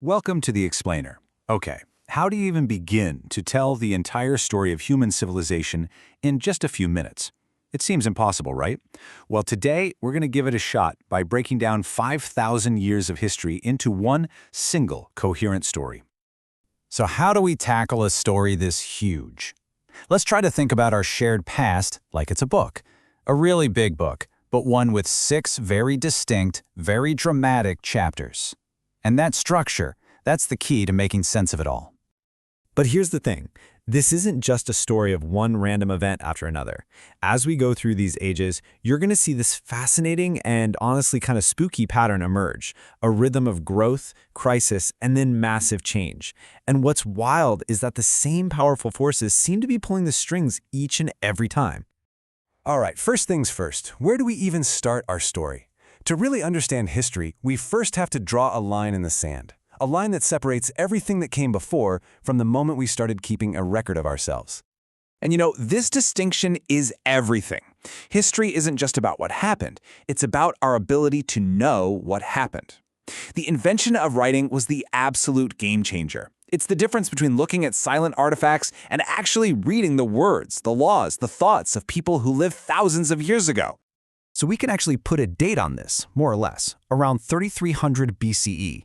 Welcome to the Explainer. Okay, how do you even begin to tell the entire story of human civilization in just a few minutes? It seems impossible, right? Well, today we're going to give it a shot by breaking down 5,000 years of history into one single coherent story. So how do we tackle a story this huge? Let's try to think about our shared past like it's a book. A really big book, but one with 6 very distinct, very dramatic chapters. And that structure, that's the key to making sense of it all. But here's the thing. This isn't just a story of one random event after another. As we go through these ages, you're going to see this fascinating and honestly kind of spooky pattern emerge, a rhythm of growth, crisis, and then massive change. And what's wild is that the same powerful forces seem to be pulling the strings each and every time. All right, first things first, where do we even start our story? To really understand history, we first have to draw a line in the sand. A line that separates everything that came before from the moment we started keeping a record of ourselves. And this distinction is everything. History isn't just about what happened, it's about our ability to know what happened. The invention of writing was the absolute game changer. It's the difference between looking at silent artifacts and actually reading the words, the laws, the thoughts of people who lived thousands of years ago. So we can actually put a date on this, more or less, around 3300 BCE.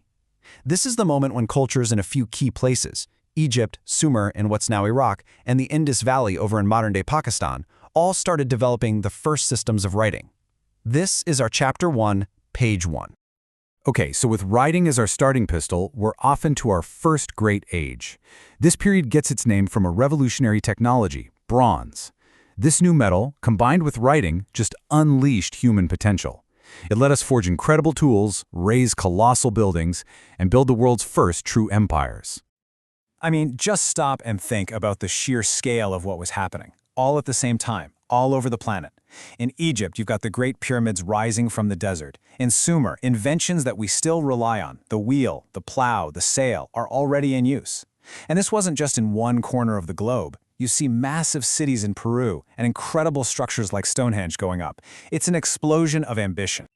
This is the moment when cultures in a few key places, Egypt, Sumer in what's now Iraq, and the Indus Valley over in modern-day Pakistan, all started developing the first systems of writing. This is our Chapter 1, Page 1. Okay, so with writing as our starting pistol, we're off into our first great age. This period gets its name from a revolutionary technology, bronze. This new metal, combined with writing, just unleashed human potential. It let us forge incredible tools, raise colossal buildings, and build the world's first true empires. I mean, just stop and think about the sheer scale of what was happening, all at the same time, all over the planet. In Egypt, you've got the Great Pyramids rising from the desert. In Sumer, inventions that we still rely on, the wheel, the plow, the sail, are already in use. And this wasn't just in one corner of the globe. You see massive cities in Peru and incredible structures like Stonehenge going up. It's an explosion of ambition.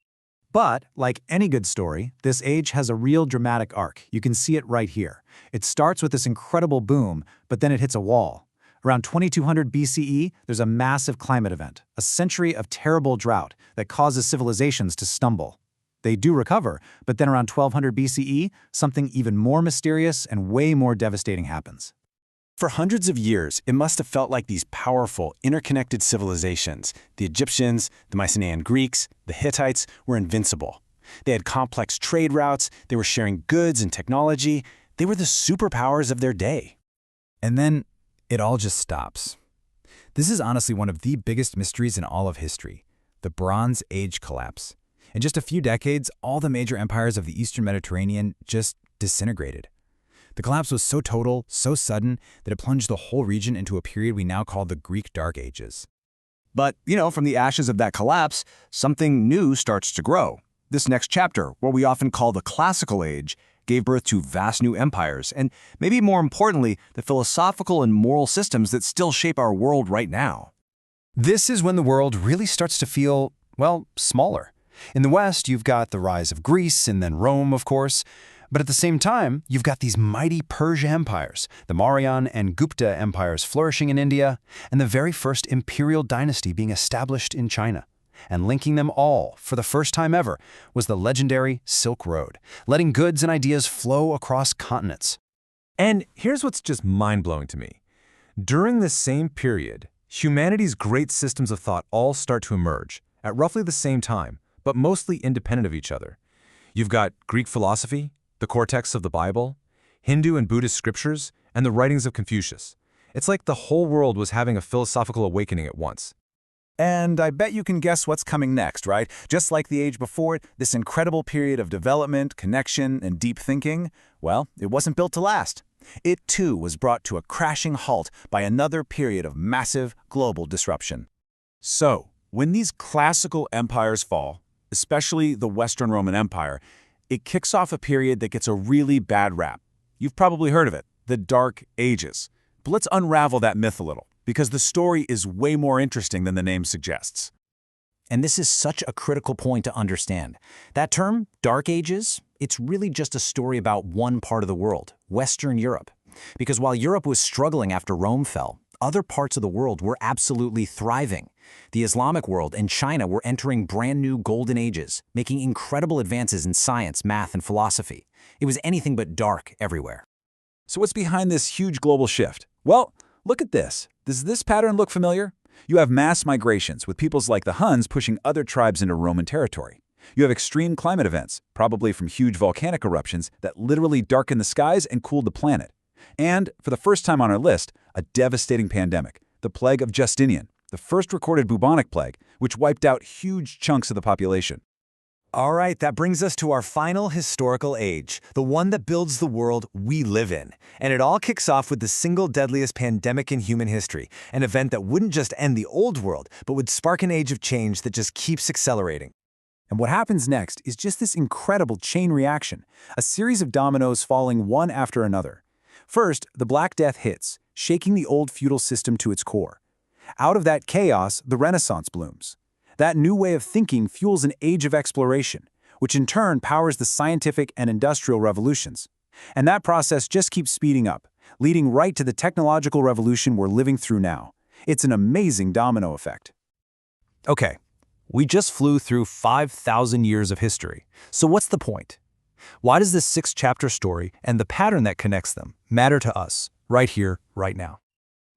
But, like any good story, this age has a real dramatic arc. You can see it right here. It starts with this incredible boom, but then it hits a wall. Around 2200 BCE, there's a massive climate event, a century of terrible drought that causes civilizations to stumble. They do recover, but then around 1200 BCE, something even more mysterious and way more devastating happens. For hundreds of years, it must have felt like these powerful, interconnected civilizations, the Egyptians, the Mycenaean Greeks, the Hittites, were invincible. They had complex trade routes, they were sharing goods and technology, they were the superpowers of their day. And then it all just stops. This is honestly one of the biggest mysteries in all of history, the Bronze Age collapse. In just a few decades, all the major empires of the Eastern Mediterranean just disintegrated. The collapse was so total, so sudden, that it plunged the whole region into a period we now call the Greek Dark Ages. But, from the ashes of that collapse, something new starts to grow. This next chapter, what we often call the Classical Age, gave birth to vast new empires, and maybe more importantly, the philosophical and moral systems that still shape our world right now. This is when the world really starts to feel, well, smaller. In the West, you've got the rise of Greece and then Rome, of course. But at the same time, you've got these mighty Persia empires, the Mauryan and Gupta empires flourishing in India, and the very first imperial dynasty being established in China. And linking them all, for the first time ever, was the legendary Silk Road, letting goods and ideas flow across continents. And here's what's just mind-blowing to me. During this same period, humanity's great systems of thought all start to emerge, at roughly the same time, but mostly independent of each other. You've got Greek philosophy, the core texts of the Bible, Hindu and Buddhist scriptures, and the writings of Confucius. It's like the whole world was having a philosophical awakening at once. And I bet you can guess what's coming next, right? Just like the age before it, this incredible period of development, connection, and deep thinking, well, it wasn't built to last. It too was brought to a crashing halt by another period of massive global disruption. So, when these classical empires fall, especially the Western Roman Empire, it kicks off a period that gets a really bad rap. You've probably heard of it, the Dark Ages. But let's unravel that myth a little, because the story is way more interesting than the name suggests. And this is such a critical point to understand. That term, Dark Ages, it's really just a story about one part of the world, Western Europe. Because while Europe was struggling after Rome fell, other parts of the world were absolutely thriving. The Islamic world and China were entering brand new golden ages, making incredible advances in science, math, and philosophy. It was anything but dark everywhere. So what's behind this huge global shift? Well, look at this. Does this pattern look familiar? You have mass migrations, with peoples like the Huns pushing other tribes into Roman territory. You have extreme climate events, probably from huge volcanic eruptions that literally darkened the skies and cooled the planet. And, for the first time on our list, a devastating pandemic, the plague of Justinian, the first recorded bubonic plague, which wiped out huge chunks of the population. All right, that brings us to our final historical age, the one that builds the world we live in. And it all kicks off with the single deadliest pandemic in human history, an event that wouldn't just end the old world, but would spark an age of change that just keeps accelerating. And what happens next is just this incredible chain reaction, a series of dominoes falling one after another. First, the Black Death hits, shaking the old feudal system to its core. Out of that chaos, the Renaissance blooms. That new way of thinking fuels an age of exploration, which in turn powers the scientific and industrial revolutions. And that process just keeps speeding up, leading right to the technological revolution we're living through now. It's an amazing domino effect. Okay, we just flew through 5,000 years of history. So what's the point? Why does this 6-chapter story and the pattern that connects them matter to us, right here, right now?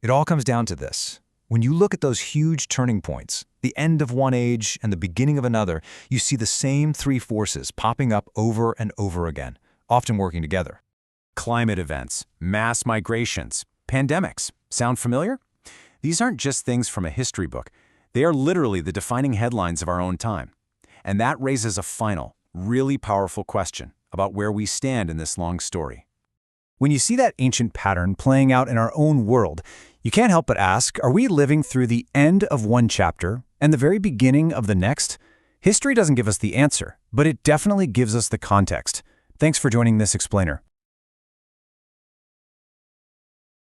It all comes down to this. When you look at those huge turning points, the end of one age and the beginning of another, you see the same three forces popping up over and over again, often working together. Climate events, mass migrations, pandemics. Sound familiar? These aren't just things from a history book. They are literally the defining headlines of our own time. And that raises a final, really powerful question about where we stand in this long story. When you see that ancient pattern playing out in our own world, you can't help but ask, are we living through the end of one chapter and the very beginning of the next? History doesn't give us the answer, but it definitely gives us the context. Thanks for joining this explainer.